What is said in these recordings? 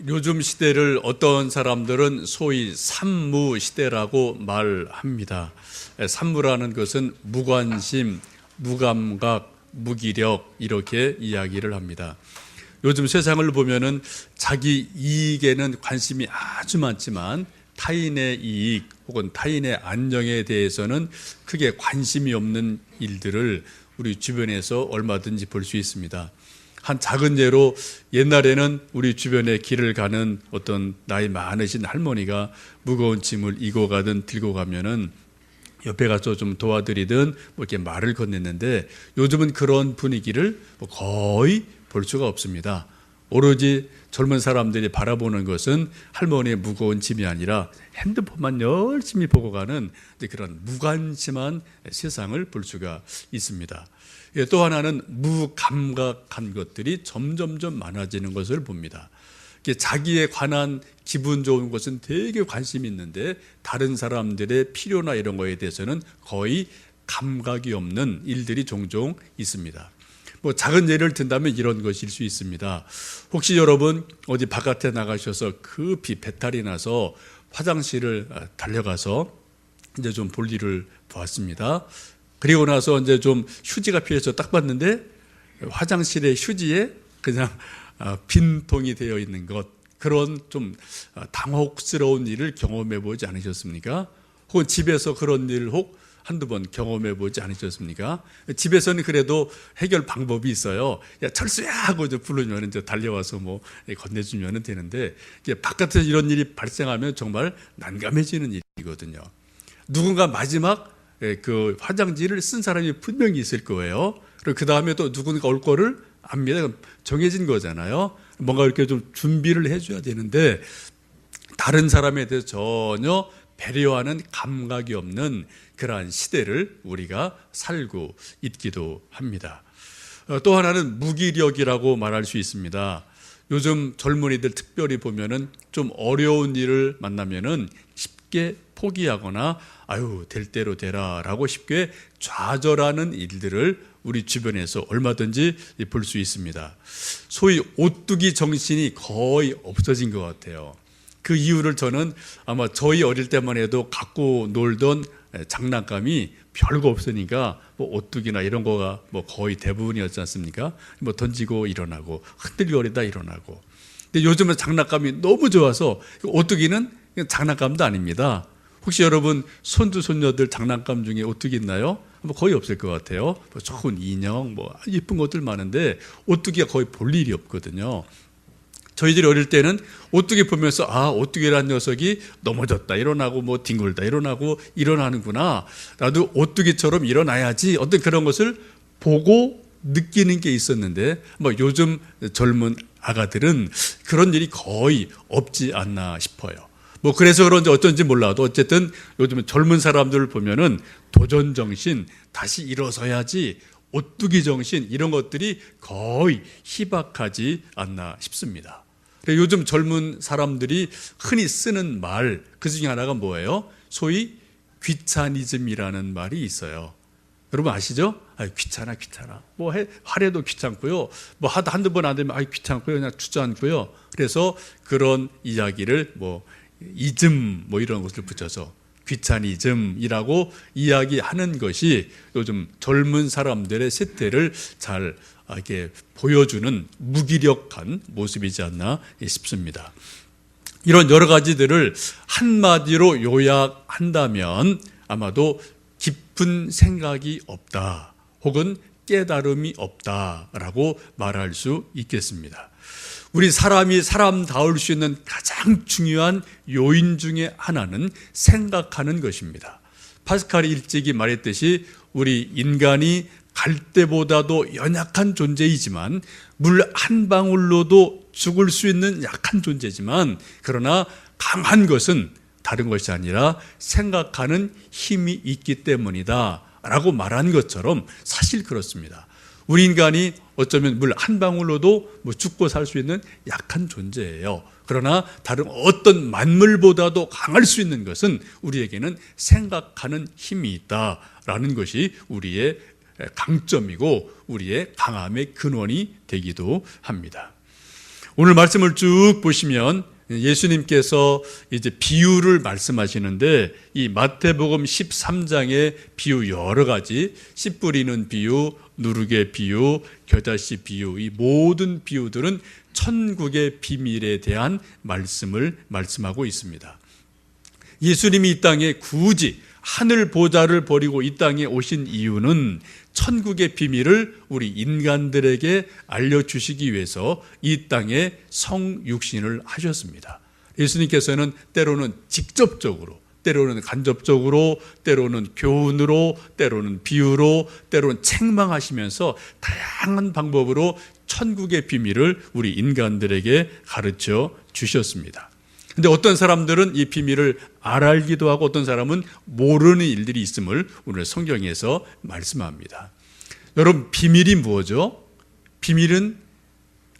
요즘 시대를 어떤 사람들은 소위 산무 시대라고 말합니다. 산무라는 것은 무관심, 무감각, 무기력 이렇게 이야기를 합니다. 요즘 세상을 보면은 자기 이익에는 관심이 아주 많지만 타인의 이익 혹은 타인의 안녕에 대해서는 크게 관심이 없는 일들을 우리 주변에서 얼마든지 볼 수 있습니다. 한 작은 예로 옛날에는 우리 주변에 길을 가는 어떤 나이 많으신 할머니가 무거운 짐을 이고 가든 들고 가면은 옆에 가서 좀 도와드리든 뭐 이렇게 말을 건넸는데 요즘은 그런 분위기를 거의 볼 수가 없습니다. 오로지 젊은 사람들이 바라보는 것은 할머니의 무거운 짐이 아니라 핸드폰만 열심히 보고 가는 그런 무관심한 세상을 볼 수가 있습니다. 또 하나는 무감각한 것들이 점점점 많아지는 것을 봅니다. 자기에 관한 기분 좋은 것은 되게 관심이 있는데 다른 사람들의 필요나 이런 거에 대해서는 거의 감각이 없는 일들이 종종 있습니다. 뭐 작은 예를 든다면 이런 것일 수 있습니다. 혹시 여러분 어디 바깥에 나가셔서 급히 배탈이 나서 화장실을 달려가서 이제 좀 볼일을 보았습니다. 그리고 나서 이제 좀 휴지가 필요해서 딱 봤는데 화장실의 휴지에 그냥 빈통이 되어 있는 것, 그런 좀 당혹스러운 일을 경험해 보지 않으셨습니까? 혹은 집에서 그런 일을 혹 한두 번 경험해 보지 않으셨습니까? 집에서는 그래도 해결 방법이 있어요. 야, 철수야! 하고 이제 부르면 이제 달려와서 뭐 건네주면 되는데, 바깥에서 이런 일이 발생하면 정말 난감해지는 일이거든요. 누군가 마지막 그 화장지를 쓴 사람이 분명히 있을 거예요. 그리고 그 다음에 또 누군가 올 거를 압니다. 정해진 거잖아요. 뭔가 이렇게 좀 준비를 해줘야 되는데 다른 사람에 대해서 전혀 배려하는 감각이 없는 그러한 시대를 우리가 살고 있기도 합니다. 또 하나는 무기력이라고 말할 수 있습니다. 요즘 젊은이들 특별히 보면은 좀 어려운 일을 만나면은 쉽게 포기하거나 아유 될 대로 되라라고 쉽게 좌절하는 일들을 우리 주변에서 얼마든지 볼 수 있습니다. 소위 오뚜기 정신이 거의 없어진 것 같아요. 그 이유를 저는 아마 저희 어릴 때만 해도 갖고 놀던 장난감이 별거 없으니까 뭐 오뚜기나 이런 거가 뭐 거의 대부분이었지 않습니까? 뭐 던지고 일어나고 흔들거리다 일어나고. 근데 요즘은 장난감이 너무 좋아서 오뚜기는 그냥 장난감도 아닙니다. 혹시 여러분 손주 손녀들 장난감 중에 오뚜기 있나요? 뭐 거의 없을 것 같아요. 뭐 좋은 인형, 뭐 예쁜 것들 많은데 오뚜기가 거의 볼 일이 없거든요. 저희들이 어릴 때는 오뚜기 보면서 아 오뚜기라는 녀석이 넘어졌다 일어나고 뭐 뒹굴다 일어나고 일어나는구나, 나도 오뚜기처럼 일어나야지, 어떤 그런 것을 보고 느끼는 게 있었는데 뭐 요즘 젊은 아가들은 그런 일이 거의 없지 않나 싶어요. 뭐 그래서 그런지 어쩐지 몰라도 어쨌든 요즘 젊은 사람들을 보면은 도전 정신, 다시 일어서야지, 오뚜기 정신, 이런 것들이 거의 희박하지 않나 싶습니다. 요즘 젊은 사람들이 흔히 쓰는 말, 그 중에 하나가 뭐예요? 소위 귀차니즘이라는 말이 있어요. 여러분 아시죠? 귀찮아. 뭐 하래도 귀찮고요. 뭐 하다 한두 번 안 되면 귀찮고요. 그냥 주저앉고요. 그래서 그런 이야기를 뭐 이즘 뭐 이런 것을 붙여서 귀차니즘이라고 이야기하는 것이 요즘 젊은 사람들의 세태를 잘 이렇게 보여주는 무기력한 모습이지 않나 싶습니다. 이런 여러 가지들을 한마디로 요약한다면 아마도 깊은 생각이 없다 혹은 깨달음이 없다라고 말할 수 있겠습니다. 우리 사람이 사람다울 수 있는 가장 중요한 요인 중에 하나는 생각하는 것입니다. 파스칼이 일찍이 말했듯이 우리 인간이 갈대보다도 연약한 존재이지만 물 한 방울로도 죽을 수 있는 약한 존재지만 그러나 강한 것은 다른 것이 아니라 생각하는 힘이 있기 때문이다 라고 말한 것처럼 사실 그렇습니다. 우리 인간이 어쩌면 물 한 방울로도 뭐 죽고 살 수 있는 약한 존재예요. 그러나 다른 어떤 만물보다도 강할 수 있는 것은 우리에게는 생각하는 힘이 있다라는 것이 우리의 강점이고 우리의 강함의 근원이 되기도 합니다. 오늘 말씀을 쭉 보시면 예수님께서 이제 비유를 말씀하시는데 이 마태복음 13장의 비유 여러 가지, 씨 뿌리는 비유, 누룩의 비유, 겨자씨 비유, 이 모든 비유들은 천국의 비밀에 대한 말씀을 말씀하고 있습니다. 예수님이 이 땅에 굳이 하늘 보좌를 버리고 이 땅에 오신 이유는 천국의 비밀을 우리 인간들에게 알려주시기 위해서 이 땅에 성육신을 하셨습니다. 예수님께서는 때로는 직접적으로, 때로는 간접적으로, 때로는 교훈으로, 때로는 비유로, 때로는 책망하시면서 다양한 방법으로 천국의 비밀을 우리 인간들에게 가르쳐 주셨습니다. 근데 어떤 사람들은 이 비밀을 알기도 하고 어떤 사람은 모르는 일들이 있음을 오늘 성경에서 말씀합니다. 여러분, 비밀이 뭐죠? 비밀은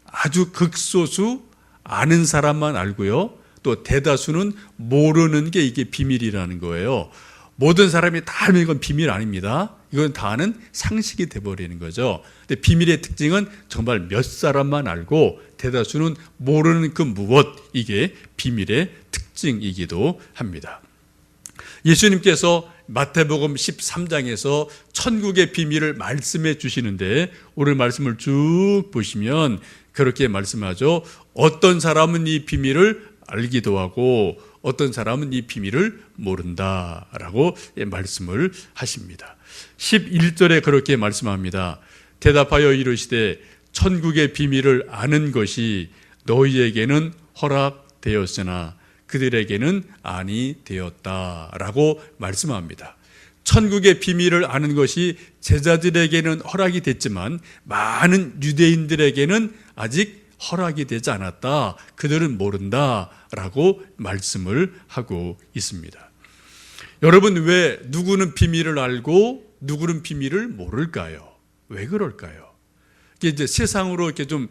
아주 극소수 아는 사람만 알고요. 또 대다수는 모르는 게 이게 비밀이라는 거예요. 모든 사람이 다 알면 이건 비밀 아닙니다. 이건 다 아는 상식이 돼버리는 거죠. 근데 비밀의 특징은 정말 몇 사람만 알고 대다수는 모르는 그 무엇, 이게 비밀의 특징이기도 합니다. 예수님께서 마태복음 13장에서 천국의 비밀을 말씀해 주시는데 오늘 말씀을 쭉 보시면 그렇게 말씀하죠. 어떤 사람은 이 비밀을 알기도 하고 어떤 사람은 이 비밀을 모른다라고 말씀을 하십니다. 11절에 그렇게 말씀합니다. 대답하여 이르시되 천국의 비밀을 아는 것이 너희에게는 허락되었으나 그들에게는 아니 되었다라고 말씀합니다. 천국의 비밀을 아는 것이 제자들에게는 허락이 됐지만 많은 유대인들에게는 아직 허락이 되지 않았다. 그들은 모른다라고 말씀을 하고 있습니다. 여러분, 왜 누구는 비밀을 알고 누구는 비밀을 모를까요? 왜 그럴까요? 이게 이제 세상으로 이렇게 좀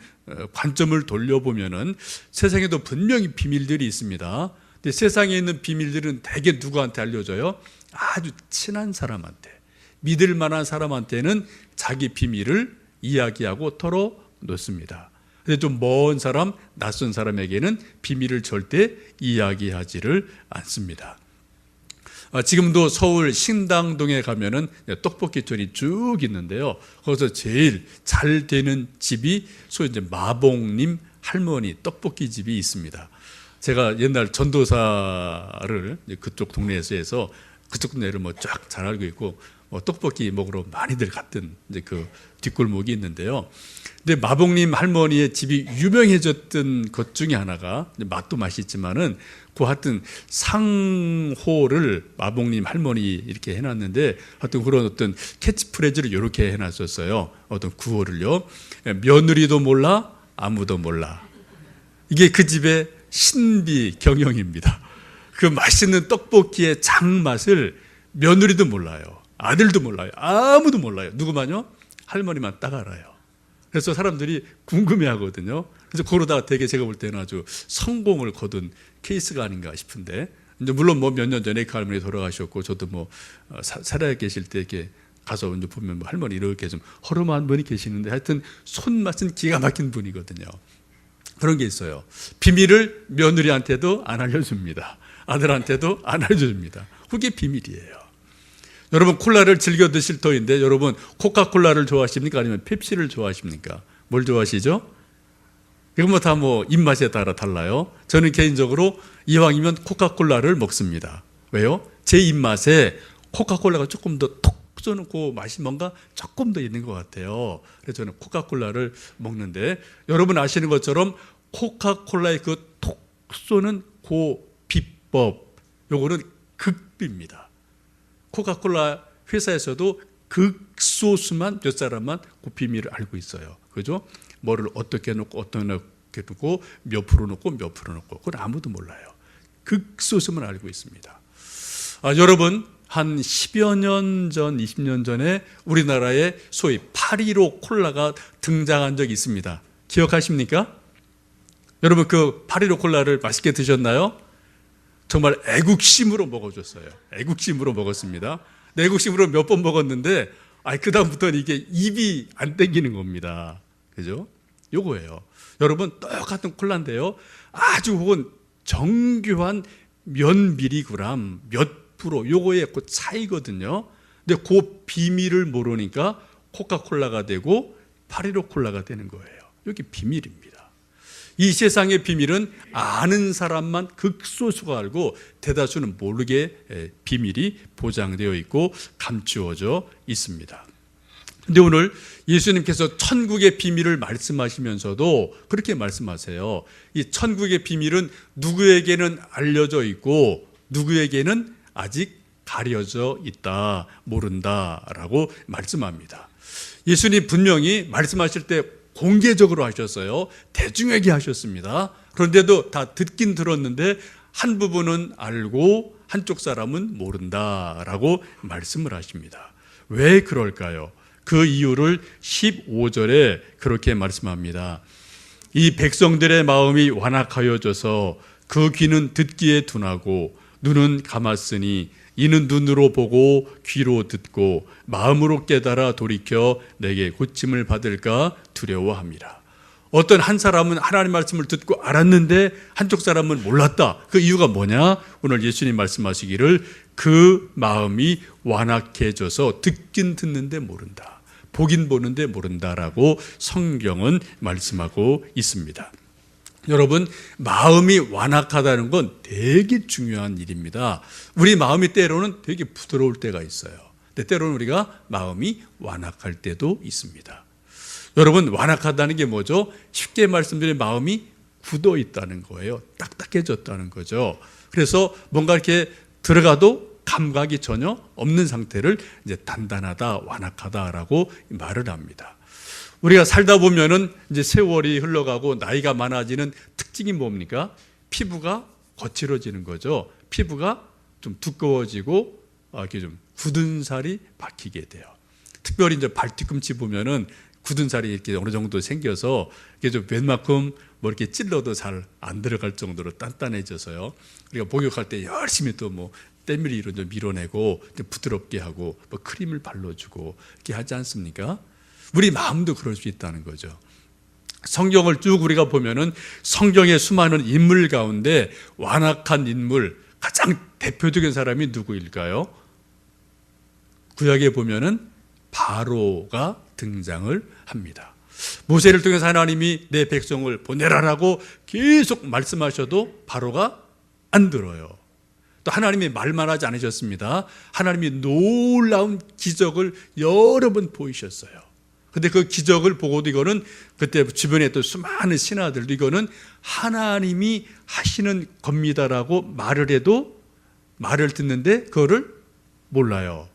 관점을 돌려보면은 세상에도 분명히 비밀들이 있습니다. 근데 세상에 있는 비밀들은 대개 누구한테 알려져요? 아주 친한 사람한테, 믿을 만한 사람한테는 자기 비밀을 이야기하고 털어놓습니다. 근데 좀 먼 사람, 낯선 사람에게는 비밀을 절대 이야기하지를 않습니다. 지금도 서울 신당동에 가면은 떡볶이촌이 쭉 있는데요. 거기서 제일 잘 되는 집이 소위 이제 마봉님 할머니 떡볶이 집이 있습니다. 제가 옛날 전도사를 그쪽 동네에서 해서 그쪽 동네를 뭐 쫙 잘 알고 있고 떡볶이 먹으러 많이들 갔던 이제 그 뒷골목이 있는데요. 근데 마봉님 할머니의 집이 유명해졌던 것 중에 하나가 맛도 맛있지만은 그 하여튼 상호를 마봉님 할머니 이렇게 해놨는데 하여튼 그런 어떤 캐치프레이즈를 이렇게 해놨었어요. 어떤 구호를요. 며느리도 몰라 아무도 몰라. 이게 그 집의 신비 경영입니다. 그 맛있는 떡볶이의 장맛을 며느리도 몰라요. 아들도 몰라요. 아무도 몰라요. 누구만요? 할머니만 딱 알아요. 그래서 사람들이 궁금해하거든요. 그래서 그러다가 되게 제가 볼 때는 아주 성공을 거둔 케이스가 아닌가 싶은데, 이제 물론 뭐 몇 년 전에 그 할머니 돌아가셨고, 저도 뭐 살아 계실 때 이렇게 가서 이제 보면 뭐 할머니 이렇게 좀 허름한 분이 계시는데, 하여튼 손맛은 기가 막힌 분이거든요. 그런 게 있어요. 비밀을 며느리한테도 안 알려줍니다. 아들한테도 안 알려줍니다. 그게 비밀이에요. 여러분, 콜라를 즐겨 드실 터인데 여러분 코카콜라를 좋아하십니까? 아니면 펩시를 좋아하십니까? 뭘 좋아하시죠? 이건 뭐 다 뭐 입맛에 따라 달라요. 저는 개인적으로 이왕이면 코카콜라를 먹습니다. 왜요? 제 입맛에 코카콜라가 조금 더 톡 쏘는 그 맛이 뭔가 조금 더 있는 것 같아요. 그래서 저는 코카콜라를 먹는데, 여러분 아시는 것처럼 코카콜라의 그 톡 쏘는 그 비법, 요거는 극비입니다. 코카콜라 회사에서도 극소수만 몇 사람만 그 비밀을 알고 있어요. 그죠? 뭐를 어떻게 놓고 어떻게 놓고 몇 프로 놓고 몇 프로 놓고, 그건 아무도 몰라요. 극소수만 알고 있습니다. 여러분, 한 10여 년 전, 20년 전에 우리나라에 소위 8.15 콜라가 등장한 적이 있습니다. 기억하십니까? 여러분, 그 8.15 콜라를 맛있게 드셨나요? 정말 애국심으로 먹어줬어요. 애국심으로 먹었습니다. 애국심으로 몇 번 먹었는데, 그 다음부터는 이게 입이 안 땡기는 겁니다. 그죠? 요거예요. 여러분 똑같은 콜라인데요. 아주 혹은 정교한 몇 미리그램, 몇 프로 요거의 그 차이거든요. 근데 그 비밀을 모르니까 코카콜라가 되고 파리로 콜라가 되는 거예요. 이게 비밀입니다. 이 세상의 비밀은 아는 사람만 극소수가 알고 대다수는 모르게 비밀이 보장되어 있고 감추어져 있습니다. 근데 오늘 예수님께서 천국의 비밀을 말씀하시면서도 그렇게 말씀하세요. 이 천국의 비밀은 누구에게는 알려져 있고 누구에게는 아직 가려져 있다, 모른다라고 말씀합니다. 예수님 분명히 말씀하실 때 공개적으로 하셨어요. 대중에게 하셨습니다. 그런데도 다 듣긴 들었는데 한 부분은 알고 한쪽 사람은 모른다라고 말씀을 하십니다. 왜 그럴까요? 그 이유를 15절에 그렇게 말씀합니다. 이 백성들의 마음이 완악하여져서 그 귀는 듣기에 둔하고 눈은 감았으니 이는 눈으로 보고 귀로 듣고 마음으로 깨달아 돌이켜 내게 고침을 받을까 두려워합니다. 어떤 한 사람은 하나님 말씀을 듣고 알았는데 한쪽 사람은 몰랐다. 그 이유가 뭐냐? 오늘 예수님 말씀하시기를 그 마음이 완악해져서 듣긴 듣는데 모른다, 보긴 보는데 모른다라고 성경은 말씀하고 있습니다. 여러분, 마음이 완악하다는 건 되게 중요한 일입니다. 우리 마음이 때로는 되게 부드러울 때가 있어요. 근데 때로는 우리가 마음이 완악할 때도 있습니다. 여러분, 완악하다는 게 뭐죠? 쉽게 말씀드리면 마음이 굳어 있다는 거예요. 딱딱해졌다는 거죠. 그래서 뭔가 이렇게 들어가도 감각이 전혀 없는 상태를 이제 단단하다, 완악하다라고 말을 합니다. 우리가 살다 보면은 이제 세월이 흘러가고 나이가 많아지는 특징이 뭡니까? 피부가 거칠어지는 거죠. 피부가 좀 두꺼워지고 이렇게 좀 굳은 살이 박히게 돼요. 특별히 이제 발 뒤꿈치 보면은 굳은 살이 이렇게 어느 정도 생겨서 이게 좀 웬만큼 뭐 이렇게 찔러도 잘 안 들어갈 정도로 단단해져서요. 우리가 목욕할 때 열심히 또 뭐 때밀이로 좀 밀어내고 부드럽게 하고 뭐 크림을 발라주고 이렇게 하지 않습니까? 우리 마음도 그럴 수 있다는 거죠. 성경을 쭉 우리가 보면은 성경의 수많은 인물 가운데 완악한 인물, 가장 대표적인 사람이 누구일까요? 구약에 보면은 바로가 등장을 합니다. 모세를 통해서 하나님이 내 백성을 보내라라고 계속 말씀하셔도 바로가 안 들어요. 또 하나님이 말만 하지 않으셨습니다. 하나님이 놀라운 기적을 여러 번 보이셨어요. 근데 그 기적을 보고도 이거는 그때 주변에 또 수많은 신하들도 이거는 하나님이 하시는 겁니다라고 말을 해도 말을 듣는데 그거를 몰라요.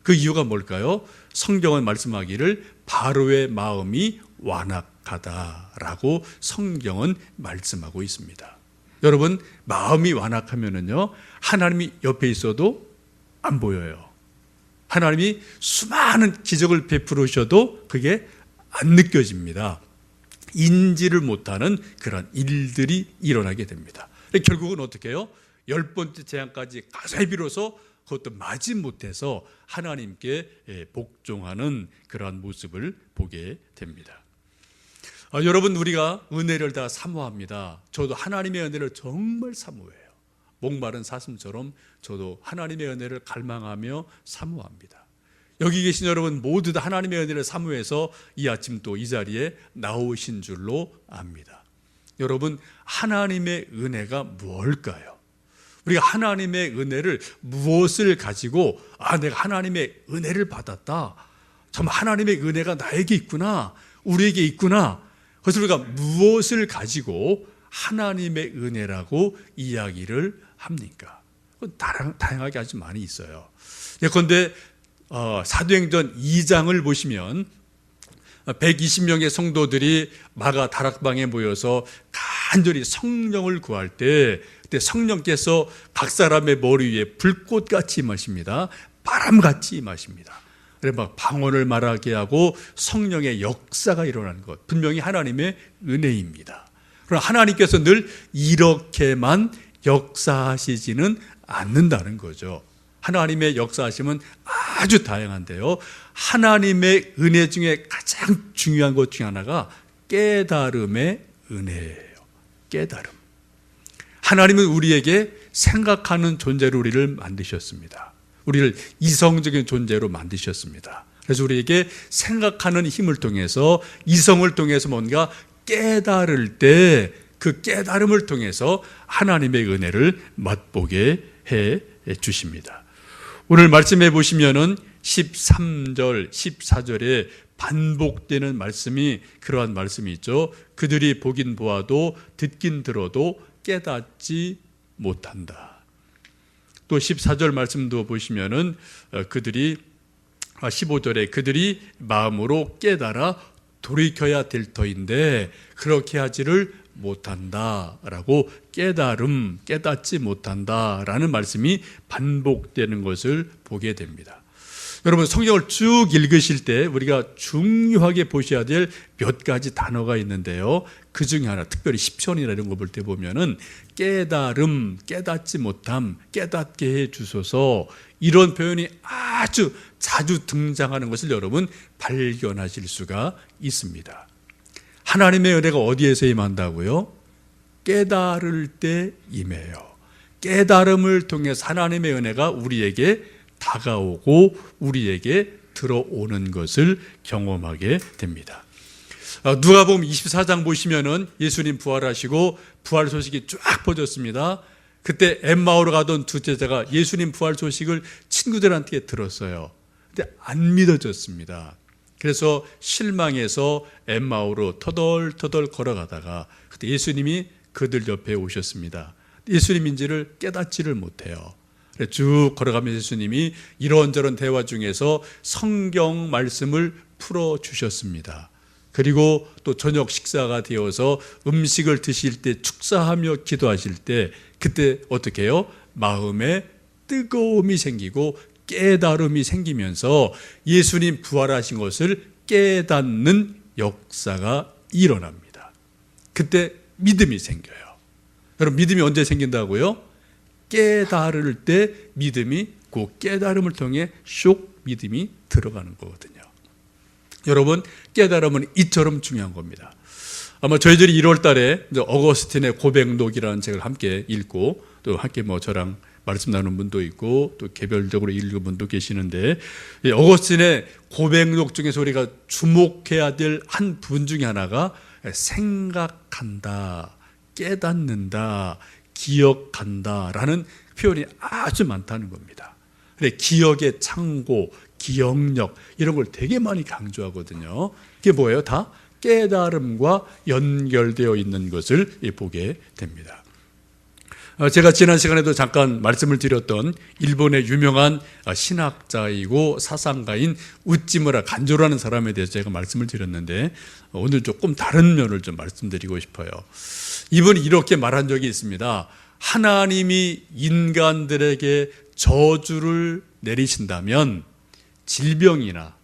그 이유가 뭘까요? 성경은 말씀하기를 바로의 마음이 완악하다라고 성경은 말씀하고 있습니다. 여러분, 마음이 완악하면은요, 하나님이 옆에 있어도 안 보여요. 하나님이 수많은 기적을 베풀으셔도 그게 안 느껴집니다. 인지를 못하는 그런 일들이 일어나게 됩니다. 결국은 어떻게 해요? 10번째 재앙까지 가서야 비로소 그것도 마지 못해서 하나님께 복종하는 그러한 모습을 보게 됩니다. 여러분, 우리가 은혜를 다 사모합니다. 저도 하나님의 은혜를 정말 사모해요. 목마른 사슴처럼 저도 하나님의 은혜를 갈망하며 사모합니다. 여기 계신 여러분 모두 다 하나님의 은혜를 사모해서 이 아침 또 이 자리에 나오신 줄로 압니다. 여러분, 하나님의 은혜가 뭘까요? 우리가 하나님의 은혜를 무엇을 가지고 내가 하나님의 은혜를 받았다, 참 하나님의 은혜가 나에게 있구나, 우리에게 있구나. 그래서 우리가 무엇을 가지고 하나님의 은혜라고 이야기를 합니까? 다양하게 아주 많이 있어요. 예컨대 사도행전 2장을 보시면 120명의 성도들이 마가 다락방에 모여서 간절히 성령을 구할 때, 그때 성령께서 각 사람의 머리 위에 불꽃같이 임하십니다. 바람같이 임하십니다. 그래 막 방언을 말하게 하고 성령의 역사가 일어나는 것, 분명히 하나님의 은혜입니다. 그러나 하나님께서 늘 이렇게만 역사하시지는 않는다는 거죠. 하나님의 역사하심은 아주 다양한데요, 하나님의 은혜 중에 가장 중요한 것 중에 하나가 깨달음의 은혜예요. 깨달음. 하나님은 우리에게 생각하는 존재로 우리를 만드셨습니다. 우리를 이성적인 존재로 만드셨습니다. 그래서 우리에게 생각하는 힘을 통해서, 이성을 통해서 뭔가 깨달을 때 그 깨달음을 통해서 하나님의 은혜를 맛보게 해 주십니다. 오늘 말씀해 보시면은 13절, 14절에 반복되는 말씀이, 그러한 말씀이 있죠. 그들이 보긴 보아도 듣긴 들어도 깨닫지 못한다. 또 14절 말씀도 보시면은 15절에 그들이 마음으로 깨달아 돌이켜야 될 터인데 그렇게 하지를 못한다라고, 깨닫지 못한다라는 말씀이 반복되는 것을 보게 됩니다. 여러분, 성경을 쭉 읽으실 때 우리가 중요하게 보셔야 될 몇 가지 단어가 있는데요. 그 중에 하나, 특별히 시편이나 이런 거 볼 때 보면은 깨달음, 깨닫지 못함, 깨닫게 해 주소서, 이런 표현이 아주 자주 등장하는 것을 여러분 발견하실 수가 있습니다. 하나님의 은혜가 어디에서 임한다고요? 깨달을 때 임해요. 깨달음을 통해서 하나님의 은혜가 우리에게 다가오고 우리에게 들어오는 것을 경험하게 됩니다. 누가복음 24장 보시면은 예수님 부활하시고 부활 소식이 쫙 퍼졌습니다. 그때 엠마오로 가던 두 제자가 예수님 부활 소식을 친구들한테 들었어요. 근데 안 믿어졌습니다. 그래서 실망해서 엠마오로 터덜터덜 걸어가다가 그때 예수님이 그들 옆에 오셨습니다. 예수님인지를 깨닫지를 못해요. 쭉 걸어가면서 예수님이 이런저런 대화 중에서 성경 말씀을 풀어주셨습니다. 그리고 또 저녁 식사가 되어서 음식을 드실 때, 축사하며 기도하실 때 그때 어떻게 해요? 마음에 뜨거움이 생기고 깨달음이 생기면서 예수님 부활하신 것을 깨닫는 역사가 일어납니다. 그때 믿음이 생겨요. 여러분, 믿음이 언제 생긴다고요? 깨달을 때 믿음이, 그 깨달음을 통해 쇽 믿음이 들어가는 거거든요. 여러분, 깨달음은 이처럼 중요한 겁니다. 아마 저희들이 1월 달에 어거스틴의 고백록이라는 책을 함께 읽고 또 함께 저랑 말씀 나누는 분도 있고 또 개별적으로 읽은 분도 계시는데, 어거스틴의 고백록 중에서 우리가 주목해야 될 한 부분 중에 하나가 생각한다, 깨닫는다, 기억한다라는 표현이 아주 많다는 겁니다. 기억의 창고, 기억력 이런 걸 되게 많이 강조하거든요. 이게 뭐예요? 다 깨달음과 연결되어 있는 것을 보게 됩니다. 제가 지난 시간에도 잠깐 말씀을 드렸던 일본의 유명한 신학자이고 사상가인 우찌무라 간조라는 사람에 대해서 제가 말씀을 드렸는데, 오늘 조금 다른 면을 좀 말씀드리고 싶어요. 이분이 이렇게 말한 적이 있습니다. 하나님이 인간들에게 저주를 내리신다면 질병이나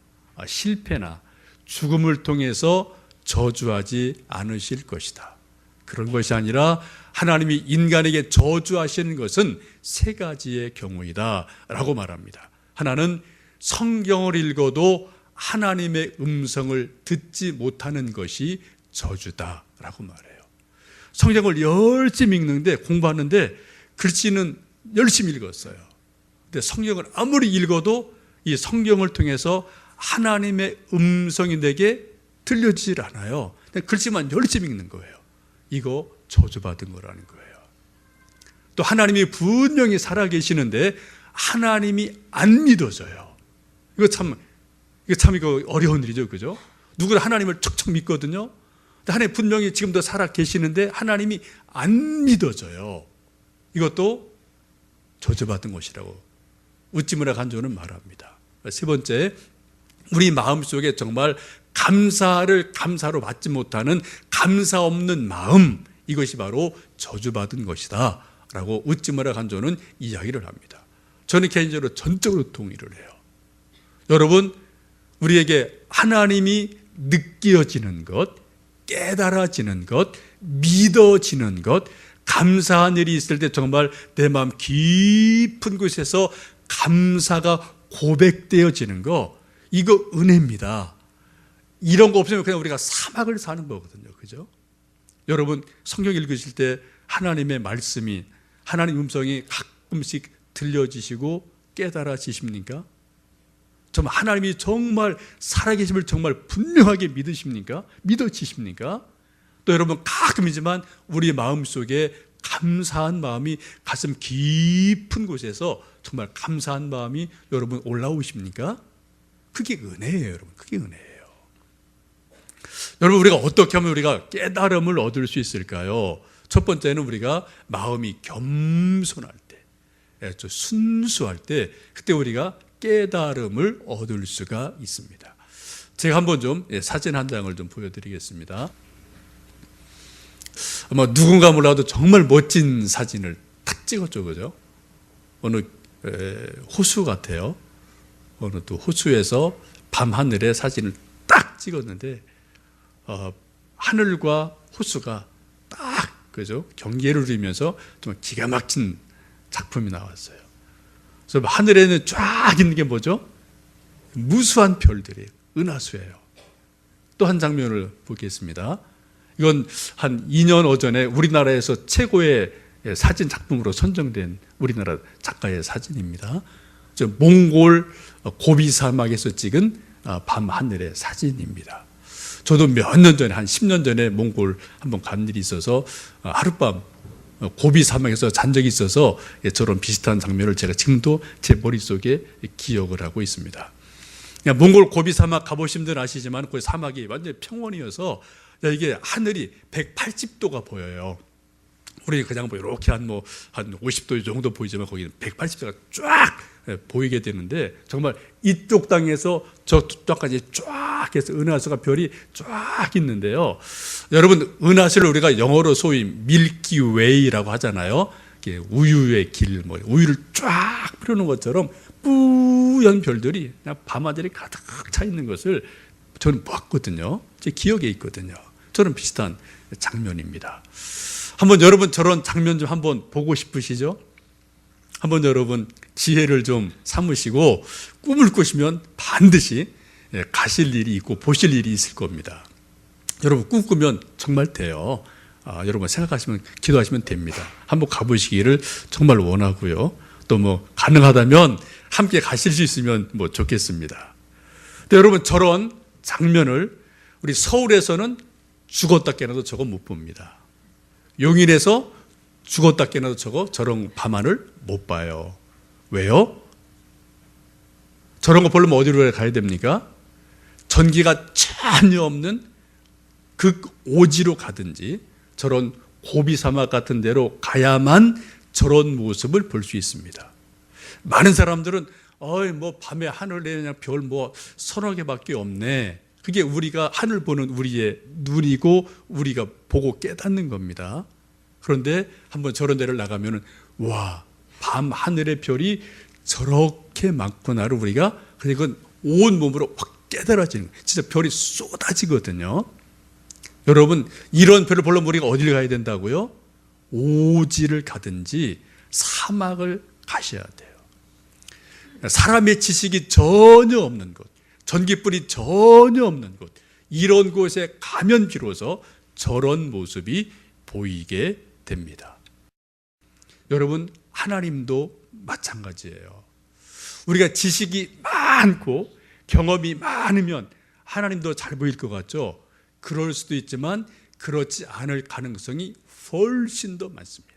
실패나 죽음을 통해서 저주하지 않으실 것이다. 그런 것이 아니라 하나님이 인간에게 저주하시는 것은 세 가지의 경우이다 라고 말합니다. 하나는 성경을 읽어도 하나님의 음성을 듣지 못하는 것이 저주다 라고 말해요. 성경을 열심히 읽는데, 공부하는데 글씨는 열심히 읽었어요. 근데 성경을 아무리 읽어도 이 성경을 통해서 하나님의 음성이 내게 들려지질 않아요. 글씨만 열심히 읽는 거예요. 이거 저주받은 거라는 거예요. 또 하나님이 분명히 살아계시는데 하나님이 안 믿어져요. 이거 참 어려운 일이죠, 그죠? 누구나 하나님을 척척 믿거든요. 근데 하나님 분명히 지금도 살아계시는데 하나님이 안 믿어져요. 이것도 저주받은 것이라고 우찌무라 간조는 말합니다. 세 번째, 우리 마음속에 정말 감사로 받지 못하는 감사 없는 마음, 이것이 바로 저주받은 것이다 라고 우찌무라 간조는 이야기를 합니다. 저는 개인적으로 전적으로 동의를 해요. 여러분, 우리에게 하나님이 느껴지는 것, 깨달아지는 것, 믿어지는 것, 감사한 일이 있을 때 정말 내 마음 깊은 곳에서 감사가 고백되어지는 거, 이거 은혜입니다. 이런 거 없으면 그냥 우리가 사막을 사는 거거든요. 그죠? 여러분 성경 읽으실 때 하나님의 말씀이, 하나님 음성이 가끔씩 들려지시고 깨달아지십니까? 정말 하나님이 정말 살아계심을 정말 분명하게 믿으십니까? 믿어지십니까? 또 여러분 가끔이지만 우리 마음속에 감사한 마음이, 가슴 깊은 곳에서 정말 감사한 마음이 여러분 올라오십니까? 그게 은혜예요. 여러분 그게 은혜예요. 여러분 우리가 어떻게 하면 우리가 깨달음을 얻을 수 있을까요? 첫 번째는 우리가 마음이 겸손할 때, 순수할 때, 그때 우리가 깨달음을 얻을 수가 있습니다. 제가 한번 좀 사진 한 장을 좀 보여드리겠습니다. 아마 누군가 몰라도 정말 멋진 사진을 탁 찍었죠, 그죠? 어느 호수 같아요. 어느 또 호수에서 밤하늘에 사진을 딱 찍었는데 하늘과 호수가 딱 그죠? 경계를 이루면서 좀 기가 막힌 작품이 나왔어요. 그래서 하늘에는 쫙 있는 게 뭐죠? 무수한 별들이에요. 은하수예요. 또 한 장면을 보겠습니다. 이건 한 2년 오전에 우리나라에서 최고의 사진 작품으로 선정된 우리나라 작가의 사진입니다. 몽골 고비 사막에서 찍은 밤 하늘의 사진입니다. 저도 몇 년 전에, 한 10년 전에 몽골 한번 간 일이 있어서 하룻밤 고비 사막에서 잔 적이 있어서 저런 비슷한 장면을 제가 지금도 제 머릿속에 기억을 하고 있습니다. 몽골 고비 사막 가보신 분들은 아시지만 그 사막이 완전히 평원이어서 이게 하늘이 180도가 보여요. 우리 그냥 뭐 이렇게 한 50도 정도 보이지만 거기는 180도가 쫙 보이게 되는데, 정말 이쪽 땅에서 저쪽 땅까지 쫙 해서 은하수가 별이 쫙 있는데요. 여러분 은하수를 우리가 영어로 소위 밀키웨이라고 하잖아요. 우유의 길, 우유를 쫙 뿌려놓은 것처럼 뿌연 별들이 그냥 밤하늘에 가득 차 있는 것을 저는 봤거든요. 제 기억에 있거든요. 저는 비슷한 장면입니다. 한번 여러분 저런 장면 좀 한번 보고 싶으시죠? 한번 여러분 지혜를 좀 삼으시고 꿈을 꾸시면 반드시 가실 일이 있고 보실 일이 있을 겁니다. 여러분 꿈 꾸면 정말 돼요. 여러분 생각하시면, 기도하시면 됩니다. 한번 가보시기를 정말 원하고요. 또 뭐 가능하다면 함께 가실 수 있으면 뭐 좋겠습니다. 근데 여러분 저런 장면을 우리 서울에서는 죽었다 깨어나도 저거 못 봅니다. 용인에서 죽었다 깨어나도 저런 밤하늘 못 봐요. 왜요? 저런 거 보려면 어디로 가야 됩니까? 전기가 전혀 없는 극오지로 가든지 저런 고비 사막 같은 데로 가야만 저런 모습을 볼 수 있습니다. 많은 사람들은 뭐 밤에 하늘에 그냥 별 서너 개밖에 없네. 그게 우리가 하늘 보는 우리의 눈이고 우리가 보고 깨닫는 겁니다. 그런데 한번 저런 데를 나가면은 와, 밤 하늘의 별이 저렇게 많구나를 우리가 그건 온 몸으로 확 깨달아지는 거예요. 진짜 별이 쏟아지거든요. 여러분 이런 별을 보려면 우리가 어디를 가야 된다고요? 오지를 가든지 사막을 가셔야 돼요. 사람의 지식이 전혀 없는 곳, 전기불이 전혀 없는 곳, 이런 곳에 가면 비로소 저런 모습이 보이게 됩니다. 여러분 하나님도 마찬가지예요. 우리가 지식이 많고 경험이 많으면 하나님도 잘 보일 것 같죠? 그럴 수도 있지만 그렇지 않을 가능성이 훨씬 더 많습니다.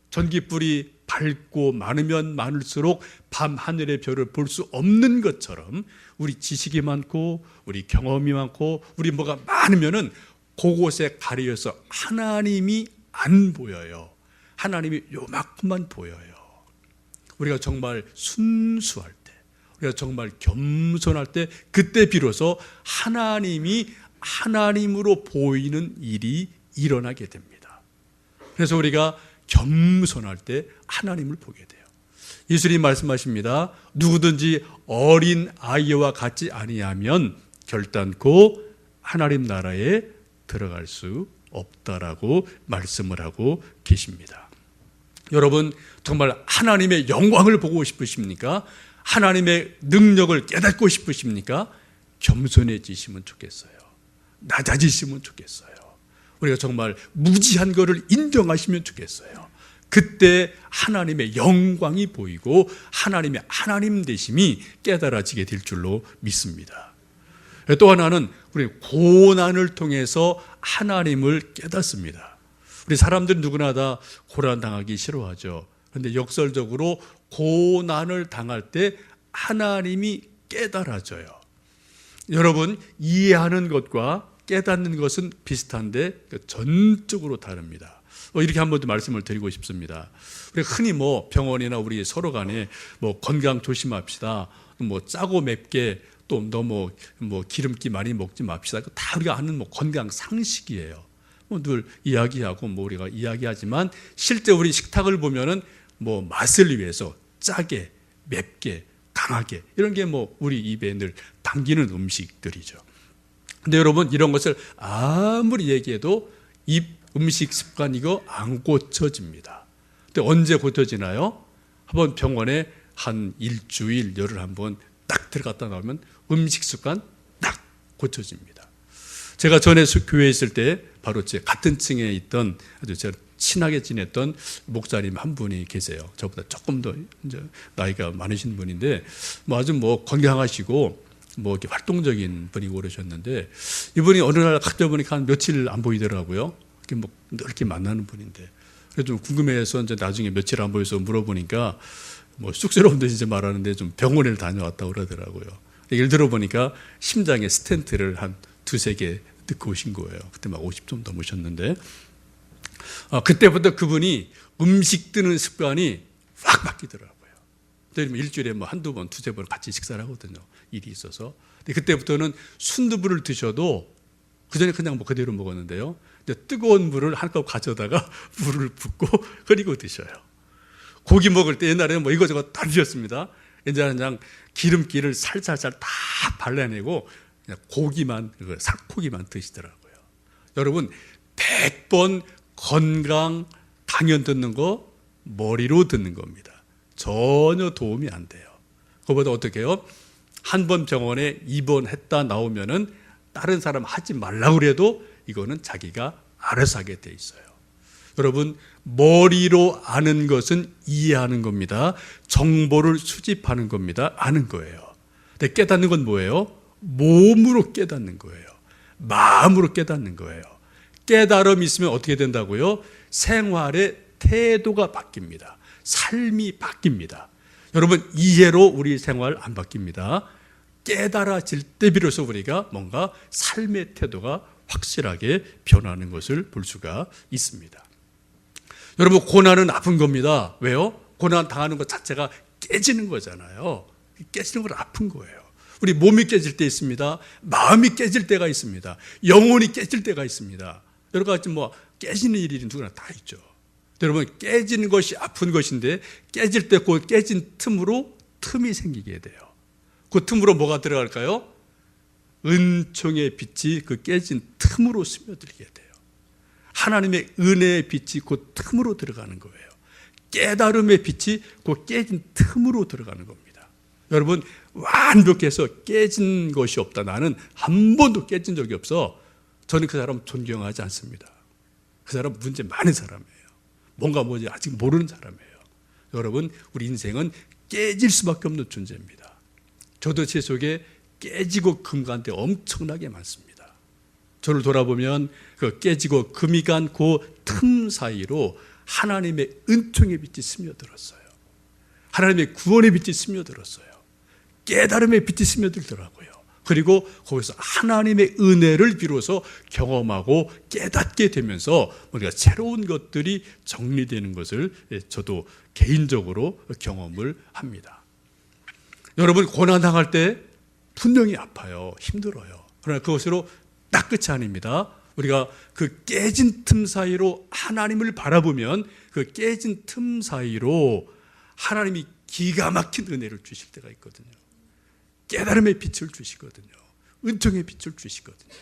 전기불이 밝고 많으면 많을수록 밤 하늘의 별을 볼 수 없는 것처럼 우리 지식이 많고 우리 경험이 많고 우리 뭐가 많으면은 그곳에 가려서 하나님이 안 보여요. 하나님이 요만큼만 보여요. 우리가 정말 순수할 때, 우리가 정말 겸손할 때, 그때 비로소 하나님이 하나님으로 보이는 일이 일어나게 됩니다. 그래서 우리가 겸손할 때 하나님을 보게 돼요. 예수님 말씀하십니다. 누구든지 어린 아이와 같지 아니하면 결단코 하나님 나라에 들어갈 수 없다라고 말씀을 하고 계십니다. 여러분 정말 하나님의 영광을 보고 싶으십니까? 하나님의 능력을 깨닫고 싶으십니까? 겸손해지시면 좋겠어요. 낮아지시면 좋겠어요. 우리가 정말 무지한 것을 인정하시면 좋겠어요. 그때 하나님의 영광이 보이고 하나님의 하나님 되심이 깨달아지게 될 줄로 믿습니다. 또 하나는 우리 고난을 통해서 하나님을 깨닫습니다. 우리 사람들은 누구나 다 고난 당하기 싫어하죠. 그런데 역설적으로 고난을 당할 때 하나님이 깨달아져요. 여러분, 이해하는 것과 깨닫는 것은 비슷한데 전적으로 다릅니다. 이렇게 한 번 더 말씀을 드리고 싶습니다. 우리가 흔히 병원이나 우리 서로 간에 건강 조심합시다. 짜고 맵게 또 너무 기름기 많이 먹지 맙시다. 다 우리가 아는 건강 상식이에요. 늘 이야기하고 우리가 이야기하지만 실제 우리 식탁을 보면은 맛을 위해서 짜게, 맵게, 강하게 이런 게 우리 입에 늘 당기는 음식들이죠. 근데 여러분, 이런 것을 아무리 얘기해도 음식 습관 이거 안 고쳐집니다. 근데 언제 고쳐지나요? 한번 병원에 한 일주일, 열흘 한번 딱 들어갔다 나오면 음식 습관 딱 고쳐집니다. 제가 전에 교회에 있을 때 바로 제 같은 층에 있던 아주 제가 친하게 지냈던 목사님 한 분이 계세요. 저보다 조금 더 이제 나이가 많으신 분인데 아주 건강하시고 이렇게 활동적인 분이고 그러셨는데 이분이 어느 날 갑자기 보니까 한 며칠 안 보이더라고요. 이렇게 만나는 분인데 그래서 좀 궁금해서 이제 나중에 며칠 안 보여서 물어보니까 쑥스러운 듯이 말하는데 좀 병원을 다녀왔다고 그러더라고요. 얘기를 들어보니까 심장에 스텐트를 한 두세 개 넣고 오신 거예요. 그때 50 좀 넘으셨는데 그때부터 그분이 음식 드는 습관이 확 바뀌더라고요. 일주일에 한두 번, 두세 번 같이 식사를 하거든요. 일이 있어서. 근데 그때부터는 순두부를 드셔도 그전에 그냥 그대로 먹었는데요. 뜨거운 물을 한 컵 가져다가 물을 붓고 끓이고 드셔요. 고기 먹을 때 옛날에는 이거저거 다 드셨습니다. 이제는 그냥 기름기를 살살살 다 발라내고 그냥 고기만, 살코기만 드시더라고요. 여러분, 100번 건강 당연 듣는 거 머리로 듣는 겁니다. 전혀 도움이 안 돼요. 그거보다 어떻게 해요? 한 번 병원에 입원했다 나오면은 다른 사람 하지 말라고 그래도 이거는 자기가 알아서 하게 돼 있어요. 여러분, 머리로 아는 것은 이해하는 겁니다. 정보를 수집하는 겁니다. 아는 거예요. 근데 깨닫는 건 뭐예요? 몸으로 깨닫는 거예요. 마음으로 깨닫는 거예요. 깨달음이 있으면 어떻게 된다고요? 생활의 태도가 바뀝니다. 삶이 바뀝니다. 여러분, 이해로 우리 생활 안 바뀝니다. 깨달아질 때 비로소 우리가 뭔가 삶의 태도가 확실하게 변하는 것을 볼 수가 있습니다. 여러분, 고난은 아픈 겁니다. 왜요? 고난 당하는 것 자체가 깨지는 거잖아요. 깨지는 건 아픈 거예요. 우리 몸이 깨질 때 있습니다. 마음이 깨질 때가 있습니다. 영혼이 깨질 때가 있습니다. 여러 가지 깨지는 일이 누구나 다 있죠. 여러분, 깨지는 것이 아픈 것인데 깨질 때 그 깨진 틈으로 틈이 생기게 돼요. 그 틈으로 뭐가 들어갈까요? 은총의 빛이 그 깨진 틈으로 스며들게 돼요. 하나님의 은혜의 빛이 그 틈으로 들어가는 거예요. 깨달음의 빛이 그 깨진 틈으로 들어가는 겁니다. 여러분, 완벽해서 깨진 것이 없다. 나는 한 번도 깨진 적이 없어. 저는 그 사람 존경하지 않습니다. 그 사람 문제 많은 사람이에요. 뭔가 아직 모르는 사람이에요. 여러분, 우리 인생은 깨질 수밖에 없는 존재입니다. 저도 제 속에 깨지고 금 간 데 엄청나게 많습니다. 저를 돌아보면 그 깨지고 금이 간 그 틈 사이로 하나님의 은총의 빛이 스며들었어요. 하나님의 구원의 빛이 스며들었어요. 깨달음의 빛이 스며들더라고요. 그리고 거기서 하나님의 은혜를 비로소 경험하고 깨닫게 되면서 우리가 새로운 것들이 정리되는 것을 저도 개인적으로 경험을 합니다. 여러분, 고난당할 때 분명히 아파요. 힘들어요. 그러나 그것으로 딱 끝이 아닙니다. 우리가 그 깨진 틈 사이로 하나님을 바라보면 그 깨진 틈 사이로 하나님이 기가 막힌 은혜를 주실 때가 있거든요. 깨달음의 빛을 주시거든요. 은총의 빛을 주시거든요.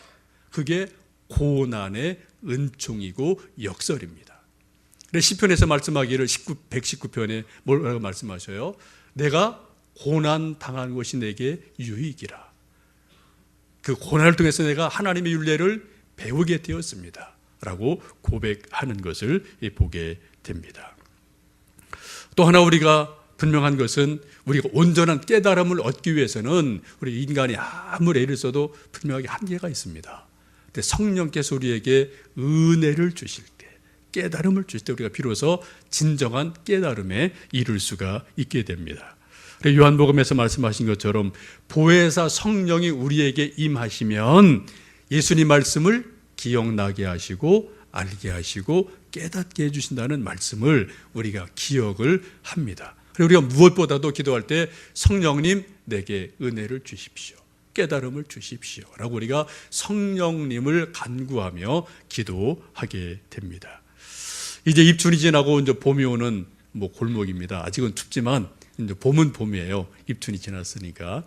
그게 고난의 은총이고 역설입니다. 시편에서 말씀하기를 119편에 뭐라고 말씀하셔요? 내가 고난 당한 것이 내게 유익이라. 그 고난을 통해서 내가 하나님의 율례를 배우게 되었습니다 라고 고백하는 것을 보게 됩니다. 또 하나 우리가 분명한 것은 우리가 온전한 깨달음을 얻기 위해서는 우리 인간이 아무리 애를 써도 분명하게 한계가 있습니다. 근데 성령께서 우리에게 은혜를 주실 때, 깨달음을 주실 때 우리가 비로소 진정한 깨달음에 이를 수가 있게 됩니다. 요한복음에서 말씀하신 것처럼 보혜사 성령이 우리에게 임하시면 예수님 말씀을 기억나게 하시고 알게 하시고 깨닫게 해주신다는 말씀을 우리가 기억을 합니다. 그리고 우리가 무엇보다도 기도할 때 성령님 내게 은혜를 주십시오, 깨달음을 주십시오 라고 우리가 성령님을 간구하며 기도하게 됩니다. 이제 입춘이 지나고 이제 봄이 오는 골목입니다. 아직은 춥지만 이제 봄은 봄이에요. 입춘이 지났으니까.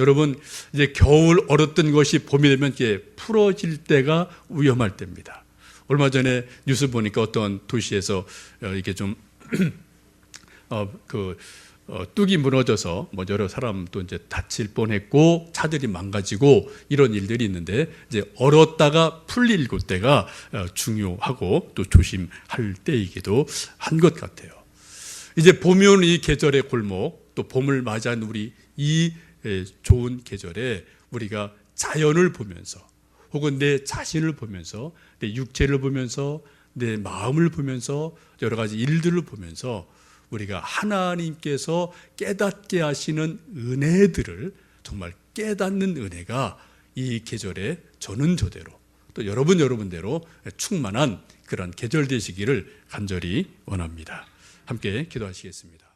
여러분, 이제 겨울 얼었던 것이 봄이 되면 이게 풀어질 때가 위험할 때입니다. 얼마 전에 뉴스 보니까 어떤 도시에서 이게 좀 뚝이 무너져서 여러 사람도 이제 다칠 뻔했고 차들이 망가지고 이런 일들이 있는데, 이제 얼었다가 풀릴 때가 중요하고 또 조심할 때이기도 한 것 같아요. 이제 봄이 오는 이 계절의 골목, 또 봄을 맞이한 우리 이 좋은 계절에 우리가 자연을 보면서 혹은 내 자신을 보면서 내 육체를 보면서 내 마음을 보면서 여러 가지 일들을 보면서 우리가 하나님께서 깨닫게 하시는 은혜들을 정말 깨닫는 은혜가 이 계절에 저는 저대로 또 여러분대로 충만한 그런 계절 되시기를 간절히 원합니다. 함께 기도하시겠습니다.